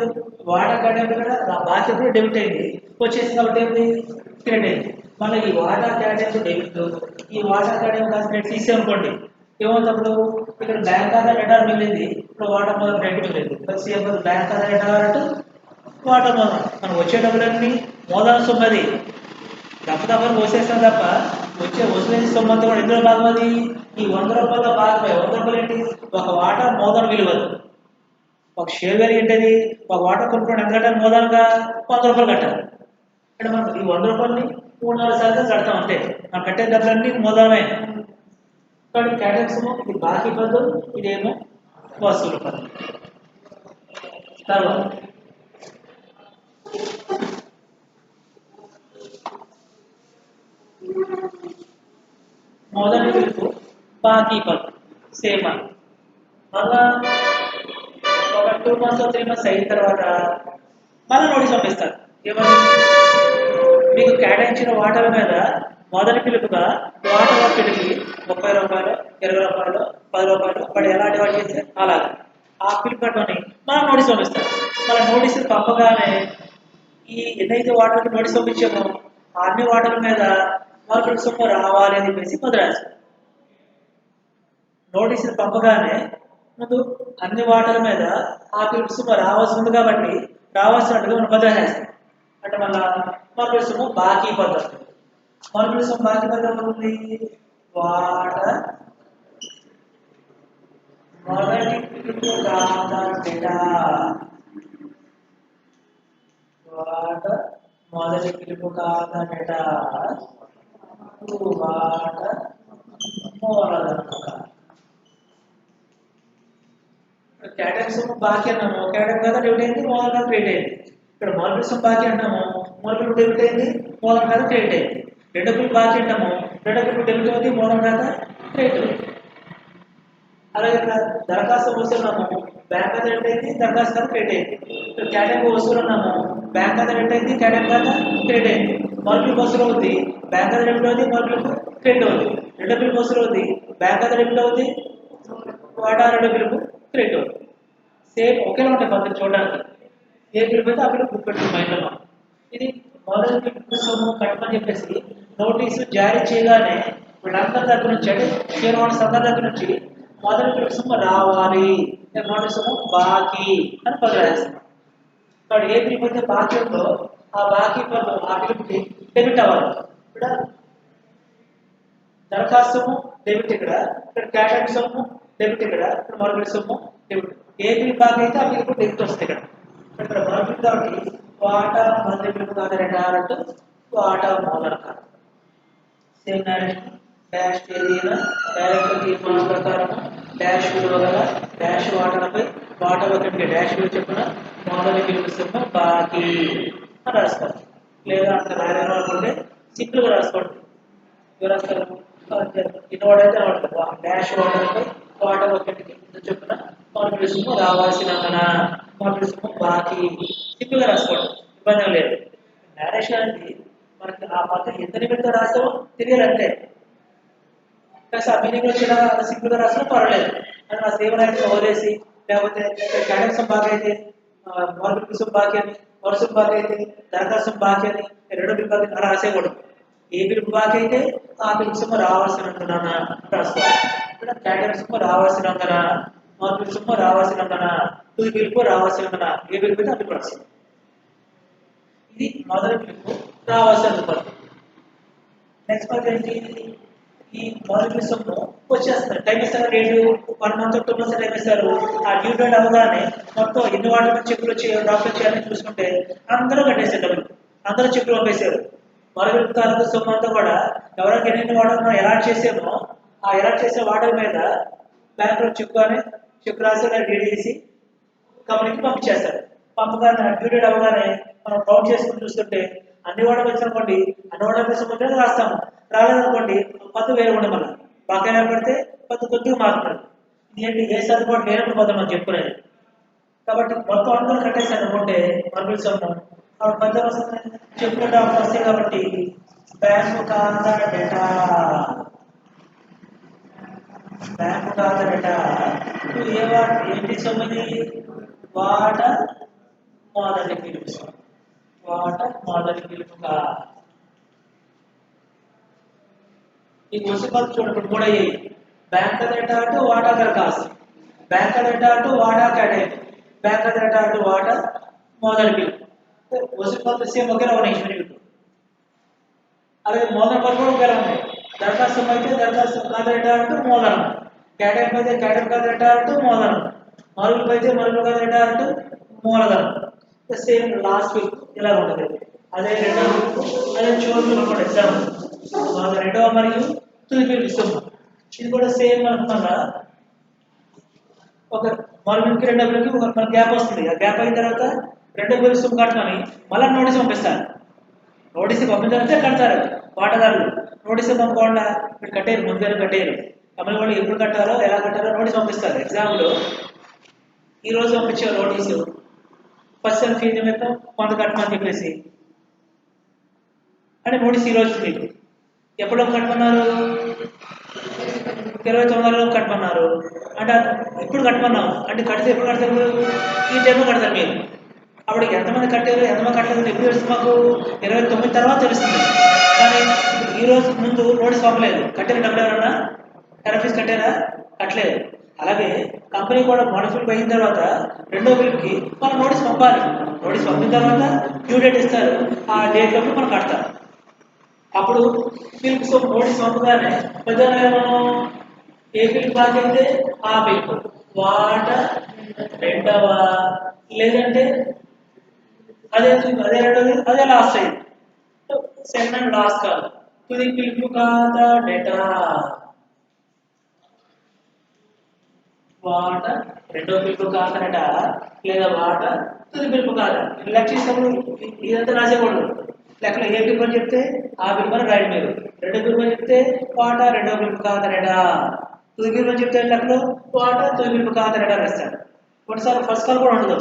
వాటా కేటాయింపు కూడా బాకీ కూడా డెబిట్ అయింది, వచ్చేసి కాబట్టి ఏంటి క్రెడిట్ అయింది. మళ్ళీ ఈ వాటా కేటాయింపు డెబిట్, ఈ వాటా కేటాయింపు కాస్త క్రెడిట్ తీసేయనుకోండి, ఏమవుతాడు ఇక్కడ బ్యాంక్ ఖాతా డేటా మిగిలింది, ఇప్పుడు వాటా మొదలు క్రెడిట్ మిగిలింది. సీఎం బ్యాంక్ ఖాతా డేటా అంటే వాటా మొదలు, మనం వచ్చే డబ్బులన్నీ మోదాల సొమ్మది దప్పని పోసేస్తాం తప్ప వచ్చే వసూలేని సొమ్మంతా కూడా ఎందులో భాగం అది, ఈ 100 రూపాయల భాగమే. 100 రూపాయలు ఏంటి, ఒక వాటా మోదన విలువదు, ఒక షేర్ వాల్యూ ఏంటది, ఒక వాటా కొనుక్కోవడం ఎంత కట్టాలి, మోదాలుగా 100 రూపాయలు కట్టాలి. అంటే మనం ఈ 100 రూపాయలని 3-4 సార్లు కడతాం అంతే, మనం కట్టే డబ్బులన్నీ మోదాలమే. కానీ కేటాయింపు ఇది బాకీ పద్దు, ఇదేమో వసూలు పద్దు. తర్వాత మొదటి పిలుపు బాకీ పద్దు సేమ్. మళ్ళా ఒక 2 months 3 months అయిన తర్వాత మళ్ళీ నోటీస్ పంపిస్తారు, ఏమని, మీకు కేటాయించిన వాటాల మీద మొదటి పిలుపుగా వాటా పిలిపి 30 రూపాయలు, 20 రూపాయలు, 10 రూపాయలు, వాడు ఎలా డివైడ్ చేస్తే అలాగే ఆ పిలుపు కట్టుకొని మనం నోటీస్ పంపిస్తారు. మన నోటీసులు పంపగానే ఈ ఎన్నైతే వాటాలకు నోటీస్ పంపించామో అన్ని వాటాల మీద మార్కెట్ సొమ్ము రావాలి అని చెప్పేసి ముద్రాస్తారు. నోటీసులు పంపగానే ముందు అన్ని వాటాల మీద ఆ పిలుపు సొమ్ము రావాల్సి ఉంది కాబట్టి రావాల్సినట్టుగా మనం ముద్ర చేస్తాం. అంటే మళ్ళా మార్కెట్ సొమ్ము బాకీ పద్ధతి, మార్కెట్ సొమ్ము బాకీ పద్ధతి ఉంది, వాటా మొదటి పిలుపు ఖాతా డేటా, వాటా మొదటి పిలుపు ఖాతా డేటా, వాటా మూలధన. కేటాయింపు సొమ్ము బాకీ అన్నాము, కేటాయింపు ఖాతా డెబిట్ అయింది, మూలధన క్రెడిట్ అయింది. ఇక్కడ మార్కెట్ సొమ్ము బాకీ అన్నాము, మూలధన డెబిట్ అయింది, మూలధన ఖాతా క్రెడిట్ అయింది. రెండో పిలుపు బాకీ అంటాము, రెండో పిలుపు డెబిట్ అవుతుంది, మూలధన ఖాతా క్రెడిట్ అవుతుంది. అలాగే ఇక్కడ దరఖాస్తు వసూలున్నాము, బ్యాంక్ ఖాతా డెబిట్ అయింది, దరఖాస్తు ఖాతా క్రెడిట్ అయింది. ఇక్కడ కేటాయింపు వసూలున్నాము, బ్యాంక్ ఖాతా డెబిట్ అయింది, కేటాయింపు ఖాతా క్రెడిట్ అయింది. మొదటి పిలుపు వసూలు అవుతుంది, బ్యాంక్ ఖాతా డెబిట్ అవుతుంది, మొదటి పిలుపు క్రెడిట్ అవుతుంది. రెండో పిలుపు వసూలు అవుతుంది, బ్యాంక్ ఖాతా డెబిట్ అవుతుంది, వాటా రెండో పిలుపు క్రెడిట్ అవుతుంది. సేమ్ ఒకేలా ఉంటాయి పద్ధతి చూడడానికి, ఏ పిలుపు అయితే ఆ పిలుపు గుర్తుపెట్టుకుని మైండ్లో. ఇది మొదటి పిలుపు సొమ్ము కట్టమని చెప్పేసి నోటీసు జారీ చేయగానే వీళ్ళందరి దగ్గర నుంచి, అంటే షేర్ హోల్డర్స్ అందరి దగ్గర నుంచి మొదటి పిలుపు సొమ్ము రావాలి, నోటీసు సొమ్ము బాకీ అని పదవి రాస్తున్నాం. కాబట్టి ఏ పిలుపు అయితే బాకీ ఉందో ఆ బాకీ పన్ను ఆ పిలుపుకి డెబిట్ అవ్వాలి. ఇక్కడ దరఖాస్తు సొమ్ము డెబిట్, ఇక్కడ కేటాయింపు సొమ్ము డెబిట్ ఇక్కడ మొదటి సొమ్ము డెబిట్ ఏ బిల్ బాగా అయితే ఆ బిల్ డెబిట్ వస్తుంది ఇక్కడ మొదటి కాబట్టి వాటా మొదటి బిల్ కాదు రెండు వాటా మూలక సేమ్ డైరెక్షన్ డాష్ తేదీన డైరెక్టర్ తీర్మానం ప్రకారం డాష్ విలువ గల డాష్ వాటాలపై వాటా ఒకటికి డాష్ విలువ చెప్పిన మొదటి బిల్లు సొమ్ము బాకీ అని రాసుకోవాలి లేదా అంత రాయడం అనుకుంటే సింపుల్ గా రాసుకోండి రాస్తారు ఇన్నోడైతే డాష్ వాటాలపై వాటా ఒకటికి చెప్పిన మొదటి సొమ్ము రావాల్సినందున మొదటి సొమ్ము బాకీ సింపుల్ గా రాసుకోండి ఇబ్బంది లేదు డైరెక్షన్ అనేది మనకి ఆ పద్ధతి ఎంత నిమిత్తం రాసామో తెలియాలంటే కాస్త ఆ మీనింగ్ వచ్చిన సింపుల్ గా రాసినా పర్వాలేదు అని నా సేవలైతే వదిలేసి లేకపోతే క్యాడెక్సం బాగా అయితే మొదటి సొమ్ము బాకీ అని వరుస బాకీ అయితే దరఖాస్తు బాకీ అని రెండు బిల్ బాకీ అలా రాసేయకూడదు ఏ బిల్ బాకీ అయితే ఆ బిల్ సొమ్ము రావాల్సినందున రాసుకోవాలి ఇక్కడ క్యాడెక్స్ సొమ్ము రావాల్సినందున మొదటి సొమ్ము రావాల్సినందున తుది బిల్కు రావాల్సినందున ఏ బిల్ అయితే ఆ బిల్ రాస్తుంది ఇది మొదటి బిల్కు రావాల్సిన పద్ధతి నెక్స్ట్ పద్ధతి ఏంటి ఈ మొదటి సొమ్ము వచ్చేస్తారు టైం ఇస్తారు రేటు 1 మంత్ 2 మంత్స్ టైం ఇస్తారు ఆ డ్యూ డేట్ అవగానే మొత్తం ఎన్ని వాటర్ చెక్కులు వచ్చి డాక్టర్ చేయాలని చూసుకుంటే అందరూ కట్టేసారు డబ్బులు అందరూ చెక్కులు పంపేశారు మొదటి తాలూకు సొమ్ము అంతా కూడా ఎవరికి ఎన్ని వాటర్ మనం అలాట్ చేసామో ఆ అలాట్ చేసే వాటర్ మీద బ్యాంకులో చెక్కు రాసి డీడీ చేసి కంపెనీకి పంపించేస్తారు పంపగానే డ్యూ డేట్ అవగానే మనం కౌంట్ చేసుకుని చూస్తుంటే అన్ని వాటర్ వచ్చిననుకోండి అన్ని వాటర్ సొమ్ము రాస్తాము రాలేదనుకోండి పద్దు వేరే ఉండే మళ్ళీ బాగా పడితే పద్దు కొద్దిగా మారుతుంది ఇదేంటి ఏ సర్దుబాటు లేనప్పుడు పద్దు మనం చెప్పుకునేది కాబట్టి మొత్తం అందరూ కట్టేసారు అనుకుంటే మరుగుల సొమ్ము పద్దు వస్తుంది చెప్పుకుంటే వస్తాయి కాబట్టి బ్యాంకు ఖాతా డేటా ఏంటి సొమ్మిది వాట మొదటి పిలుపు వాట మొదటి పిలుపుగా ఈ మున్సిపల్ చూడండి కూడా బ్యాంక్ డేటా అటు వాటా దరఖాస్తు బ్యాంక్ డేటా అటు వాటా కేటాయింపు బ్యాంక్ డేటా అటు వాటా మొదటి బిల్లు మున్సిపల్ సేమ్ ఒకేలా ఉన్నాయి ఇప్పుడు అలాగే మూలధన పరులు ఒకేలా ఉన్నాయి దరఖాస్తు అయితే దరఖాస్తు ఖాతా డేటా అటు మూలధనం కేటాయింపు అయితే కేటాయింపు ఖాతా డేటా అటు మూలధనం మరుగులు అయితే మరుగులు ఖాతా డేటా అటు మూలధనం సేమ్ లాస్ట్ వీక్ ఇలా ఉంటుంది అదే రెండో వీక్ అదే చివరి వీక్ ఎగ్జామ్ రెండవ మరియు తుది బిల్లు సొమ్ము ఇది కూడా సేమ్ అనుకున్నా ఒక మొదటి రెండో బిల్లుకి ఒక గ్యాప్ వస్తుంది ఆ గ్యాప్ అయిన తర్వాత రెండో బిల్లు సొమ్ము కట్టమని మళ్ళీ నోటీస్ పంపిస్తారు నోటీస్ పంపిన తర్వాత కడతారు వాటాదారులు నోటీస్ పంపకుండా మీరు కట్టేరు ముందు కట్టేరు కంపెనీ వాళ్ళు ఎప్పుడు కట్టారో ఎలా కట్టారో నోటీస్ పంపిస్తారు ఎగ్జామ్లో ఈ రోజు పంపించే నోటీసు ఫస్ట్ సెమ్ ఫీజు నిమిత్తం కొంత కట్టమని చెప్పేసి అంటే నోటీస్ ఈ రోజు మీకు ఎప్పుడు కట్టమన్నారు 29 కట్టమన్నారు అంటే ఇప్పుడు కట్టమన్నాం అంటే కడితే ఎప్పుడు కడతారు ఈ టైంలో కడతారు మీరు అప్పుడు ఎంతమంది కట్టారు ఎంతమంది కట్టలేదు ఎప్పుడు తెలుస్తుంది మాకు 29 తర్వాత తెలుస్తుంది కానీ ఈ రోజు ముందు నోటీస్ పంపలేదు కట్టారు డబ్బులు ఎవరన్నా కరెక్ట్ కట్టారా కట్టలేదు అలాగే కంపెనీ కూడా మాడిఫిల్ అయిన తర్వాత రెండో బిల్కి మనం నోటీస్ పంపాలి నోటీస్ పంపిన తర్వాత డ్యూ డేట్ ఇస్తారు ఆ డేట్ లోపు మనం కడతాం అప్పుడు బిల్కు సొమ్ము నోటీస్ పంపగానే ప్రధానంగా మనం ఏ బిల్ బాకీ అయితే ఆ బిల్ వాట రెండవ లేదంటే అదే రెండవది అదే లాస్ట్ అయింది సెకండ్ అండ్ లాస్ట్ కాదు తుది పిలుపు ఖాతా డేటా వాట రెండో పిలుపు ఖాతా డేటా లేదా వాట తుది పిలుపు ఖాతా లక్షించినప్పుడు ఇదంతా రాసేకూడదు లెక్కలు ఏ పిలుపు అని చెప్తే ఆ పిలుపు అని రాయండి మీరు రెండో పిలుపు అని చెప్తే వాట రెండో పిలుపు ఖాతా డేటా తుది పిలుపు అని చెప్తే లెక్కలు వాట తుది పిలుపు ఖాతా డేటా రాస్తారు కొన్నిసార్లు ఫస్ట్ కాల్ కూడా ఉండదు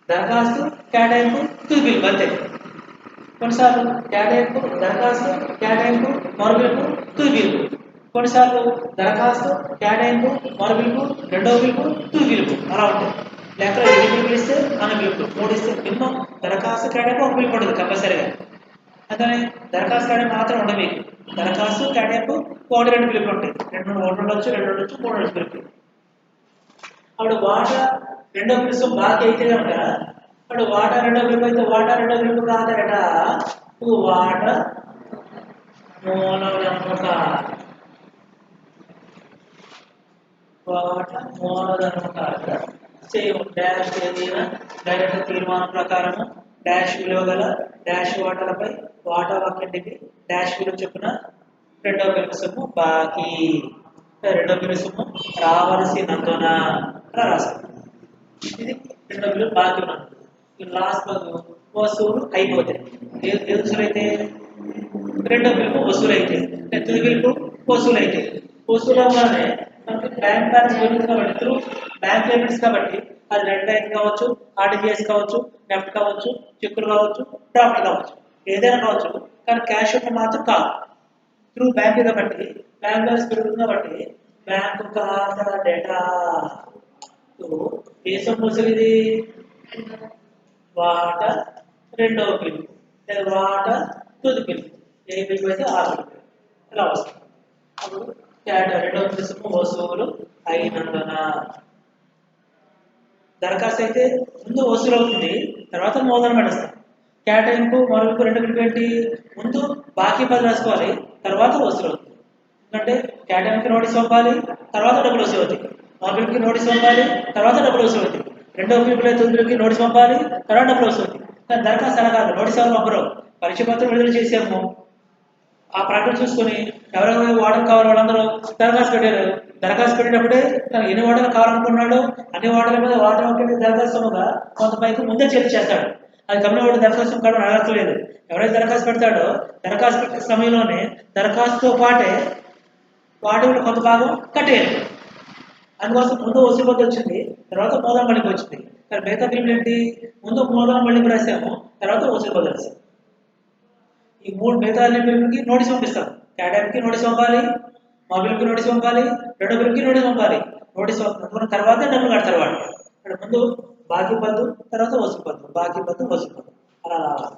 దరఖాస్తు కేటాయింపు తుది పిలుపు అంతే కొన్నిసార్లు కేటాయింపు దరఖాస్తు కేటాయింపు మరుపిలుపు తుది పిలుపు కొన్నిసార్లు దరఖాస్తు కేటాయింపు మరుపిలుపు రెండవ పిలుపు తుది పిలుపు అలా ఉంటుంది లెక్కలు ఏ పిలుపులు ఇస్తే అన్న పిలుపు మూడు ఇస్తే మినిమం దరఖాస్తు కేటాయింపు ఒక పిలుపు ఉంటుంది కంపల్సరీగా అందుకని దరఖాస్తు కేటాయింపు మాత్రం ఉండదు మీకు దరఖాస్తు కేటాయింపు ఒకటి రెండు పిలుపులు ఉంటాయి ఒకటి ఉండొచ్చు రెండు ఉండొచ్చు మూడు ఉండొచ్చు పిలుపులు అప్పుడు వాటా రెండో పిలుపు బాకీ అయితే కనుక అప్పుడు వాటా రెండో పిలుపు అయితే వాటా రెండో పిలుపు కాదట వాట మూలధనముక వాటా మూలధనము కాగా సేమ్ డాష్ ఏదైనా డైరెక్ట్ తీర్మానం ప్రకారము డాష్ విలువ గల డాష్ వాటాలపై వాటా ఒక్కటికి డాష్ విలువ చొప్పున రెండవ బిల్లు సొమ్ము బాకీ రెండవ బిల్లు సొమ్ము రావలసినందున అలా రాస్తాం. ఇది రెండవ బిల్లు బాకీ ఉన్నది. ఈ లాస్ట్ వసూలు అయిపోతాయి. ఏ వసూలు అయితే రెండో బిల్లు వసూలు అయితే తుది బిల్లు వసూలు అయితే వసూలు అవ్వగానే మనకి బ్యాంక్ బ్యాలెన్స్ పెరుగుతుంది కాబట్టి త్రూ బ్యాంక్ పేమెంట్స్ కాబట్టి అది నెట్ బ్యాంక్ కావచ్చు, ఆర్టీజీఎస్ కావచ్చు, నెఫ్ట్ కావచ్చు, చెక్కులు కావచ్చు, డ్రాఫ్ట్ కావచ్చు, ఏదైనా కావచ్చు. కానీ క్యాష్ ఉంటే మాత్రం కాదు. త్రూ బ్యాంక్ కాబట్టి బ్యాంక్ బ్యాలెన్స్ పెరుగుతుంది కాబట్టి బ్యాంకు ఖాతా డేటా ఏ సొమ్ము వసూలు వాటా రెండవ బిల్లు లేదా వాటా తుది బిల్లు ఏ బిల్లు అయితే ఆ బిల్లు ఇలా వస్తుంది. అప్పుడు రెండవ బిల్లు సొమ్ము వసూలు అయినందున దరఖాస్తు అయితే ముందు వసూలు అవుతుంది, తర్వాత మూలధనం పడేస్తాం. కేటాయింపు మరొక రెండు బిల్లు ఏంటి, ముందు బాకీ పది రాసుకోవాలి, తర్వాత వసూలు అవుతుంది. ఎందుకంటే కేటాయింపుకి నోటీస్ పంపాలి, తర్వాత డబ్బులు వసూలు అవుతాయి. మొదటికి నోటీస్ పంపాలి, తర్వాత డబ్బులు వసూలు అవుతాయి. రెండో బిల్లు తొమ్మిదికి నోటీస్ పంపాలి, తర్వాత డబ్బులు వసూలు అవుతాయి. కానీ దరఖాస్తు అలా కాదు, నోటీస్ ఎవరు పంపరు. పరీక్ష పత్రం విడుదల చేసాము, ఆ ప్రకటన చూసుకొని ఎవరెవరు వాటర్ కావాలి వాళ్ళందరూ దరఖాస్తు పెట్టారు. దరఖాస్తు పెట్టినప్పుడే తనకు ఎన్ని వాటలు కావాలనుకున్నాడు అన్ని వాటల మీద వాటర్ ఒకటి దరఖాస్తుగా కొంత పైకి ముందే చేస్తాడు. అది కంపెనీ వాడు దరఖాస్తు కావడం అడగట్లేదు. ఎవరైతే దరఖాస్తు పెడతాడో దరఖాస్తు పెట్టే సమయంలోనే దరఖాస్తుతో పాటే వాటిలో కొంత భాగం కట్టేయాలి. అందుకోసం ముందు వసూలు పద్ధతి వచ్చింది, తర్వాత మూలధన మళ్ళీ వచ్చింది. కానీ మిగతా బిల్లులు ఏంటి, ముందు మూలధన మళ్ళీ రాసాము, తర్వాత వసూలు పద్ధతి రాసాము. ఈ మూడు మిగతా బిల్లులకి నోటీస్ పంపిస్తాం. కేటాయింపుకి నోటీస్ పంపాలి, మా బిల్లుకి నోటీస్ పంపాలి, రెండో బిల్లుకి నోటీస్ పంపాలి. నోటీస్ పంపిన తర్వాత డబ్బులు కడతారు వాడు. ఇక్కడ ముందు బాకీ పద్దు, తర్వాత వసూలు పద్దు, బాకీ పద్దు, వసూలు పద్దు అలా రావాలి.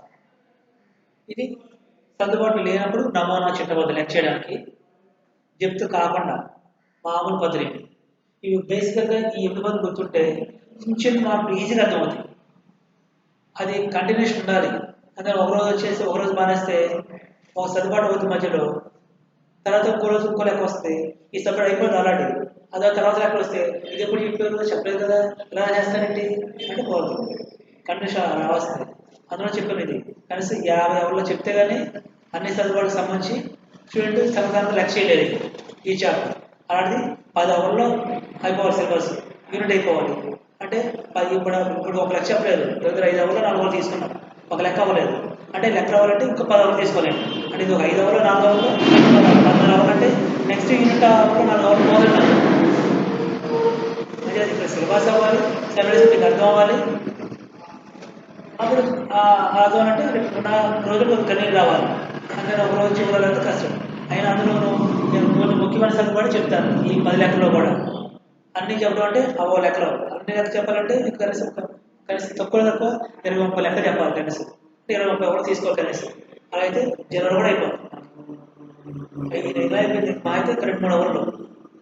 ఇది సర్దుబాటు లేనప్పుడు నమూనా చిట్టబద్దు లెక్క చేయడానికి జప్తు కాకుండా మామూలు పద్ధతి. ఇవి బేసిక్గా ఈ 8 పద్ధతులు గుర్తుంటే కొంచెం మాకు ఈజీగా అర్థమవుతుంది. అది కంటిన్యూషన్ ఉండాలి. అంటే ఒకరోజు వచ్చేసి ఒకరోజు మానేస్తే ఒక సర్దుబాటు అవుతుంది మధ్యలో, తర్వాత ఇంకో రోజు ఇంకో లెక్క వస్తుంది. ఈ సర్దుబాటు అయిపోయింది ఆల్రెడీ, అదే తర్వాత లెక్కలు వస్తే ఇది ఎప్పుడు చెప్పారు చెప్పలేదు కదా, ఇలా చేస్తానండి అంటే పోతుంది. కండిషన్ వస్తుంది. అందులో చెప్పాను ఇది కనీసం 50 అవర్లో చెప్తే కానీ అన్ని సర్దుబాటుకు సంబంధించి స్టూడెంట్ సంవత్సరానికి లెక్క చేయలేదు ఈ చాప్టర్. అలాంటిది 10 అవర్లో అయిపోవాలి సిలబస్, యూనిట్ అయిపోవాలి. అంటే ఇప్పుడు ఒక లెక్క చెప్పలేదు, దగ్గర 5 అవర్లో 4 అవర్లు తీసుకున్నాం, ఒక లెక్క అవ్వలేదు. అంటే లెక్క అవ్వాలంటే ఇంకో 10 అవర్లు తీసుకోలేండి. అంటే ఇది ఒక 5 అవర్లో 4 అవర్లు 14 అవర్లు అంటే నెక్స్ట్ యూనిట్ అవర్లో 4 అవర్లు మొదలు. అంటే ఇక్కడ సిలబస్ అవ్వాలి, సిలబస్ మీకు అర్థం అవ్వాలి. అప్పుడు అర్థం అంటే రోజులు కన్నీరు రావాలి. అందుకని ఒక రోజు చివరిలో కష్టం అయినా అందులో నేను కొన్ని ముఖ్యమైన సంగతి కూడా చెప్తాను. ఈ 10 లెక్కలో కూడా అన్నీ చెప్పడం అంటే అవో లెక్కలో అన్ని లెక్క చెప్పాలంటే కనీసం తక్కువ 20-30 లెక్క చెప్పాలి. కనీసం 20-30 కూడా తీసుకోవాలి కనీసం. అలా అయితే జనరల్ కూడా అయిపోతుంది. ఇలా అయిపోయింది మా అయితే 2-3 అవర్లు,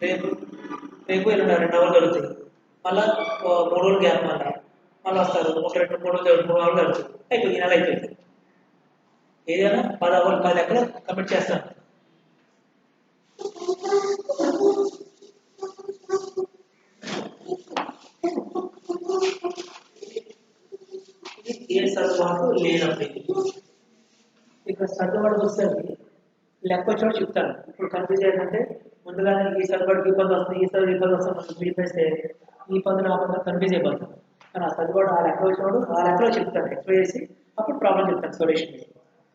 రేపు 2 అవర్లు దొరుకుతాయి. మళ్ళీ 3 రోజులు గ్యాప్, మళ్ళీ వస్తారు ఒక 2-3 అవర్లు దొరుకుతుంది. అయిపోయింది, ఈ నెల అయిపోయింది. ఏదైనా 10 అవర్లు 10 లెక్కలు కంప్లీట్ చేస్తాను. ఇది ఏ సర్దుబాటు లేనప్పుడు. ఇక్కడ సర్దుబాటు వస్తుంది లెక్క వచ్చి చెప్తాను. ఇప్పుడు కన్ఫ్యూజ్ ఏంటంటే ముందుగానే ఈ సర్దుబాటుకి ఇబ్బంది వస్తుంది, ఈ సర్దు ఇబ్బంది వస్తుంది పిలిపేస్తే ఈ పద్ధతి ఆ పద్ధతి కన్ఫ్యూజ్ అయిపోతుంది. కానీ ఆ సర్దుబాటు ఆ లెక్క వచ్చినప్పుడు ఆ లెక్కలో చెప్తాను, ఎక్స్ప్లెయిన్ చేసి అప్పుడు ప్రాబ్లం చెప్తాను సొల్యూషన్.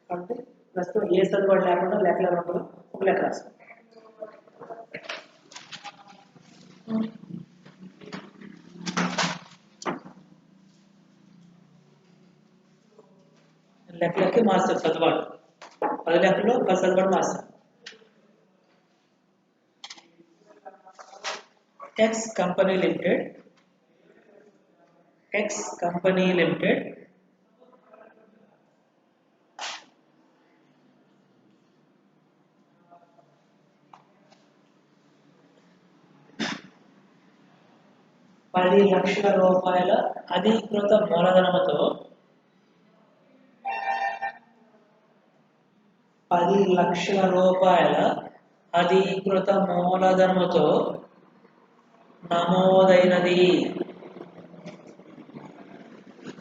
కాబట్టి ప్రస్తుతం ఏ సర్దుబాటు లేకుండా లెక్కలు లేకుండా ఒక లెక్క రాస్తాను. లెక్కలకి మారుస్తారు సర్దుబాటు, 10 లెక్కల్లో 10 సర్దుబాటు మారుస్తారు. X company limited 10 లక్షల రూపాయల అధీకృత మూలధనముతో 10 లక్షల రూపాయల అధీకృత మూలధనముతో నమోదైనది.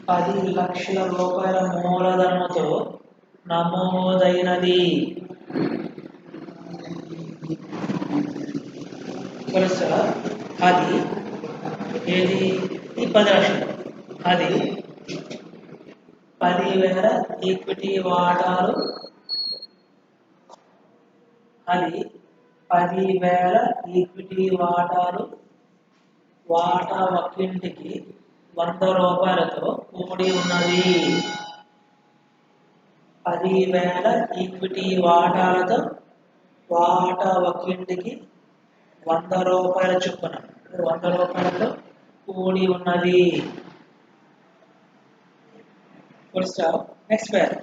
10 లక్షల రూపాయల మూలధనముతో నమోదైనది. తెలుసా? అది ఏది? ఈ 10 లక్షలు. అది 10,000 ఈక్విటీ వాటాలు. అది 10,000 ఈక్విటీ వాటాలు. వాటా ఒక్కింటికి 100 రూపాయలతో కూడి ఉన్నది. 10,000 ఈక్విటీ వాటాలతో వాటా ఒక్కింటికి 100 రూపాయల చొప్పున 100 రూపాయలతో కూడి ఉన్నది. Next pair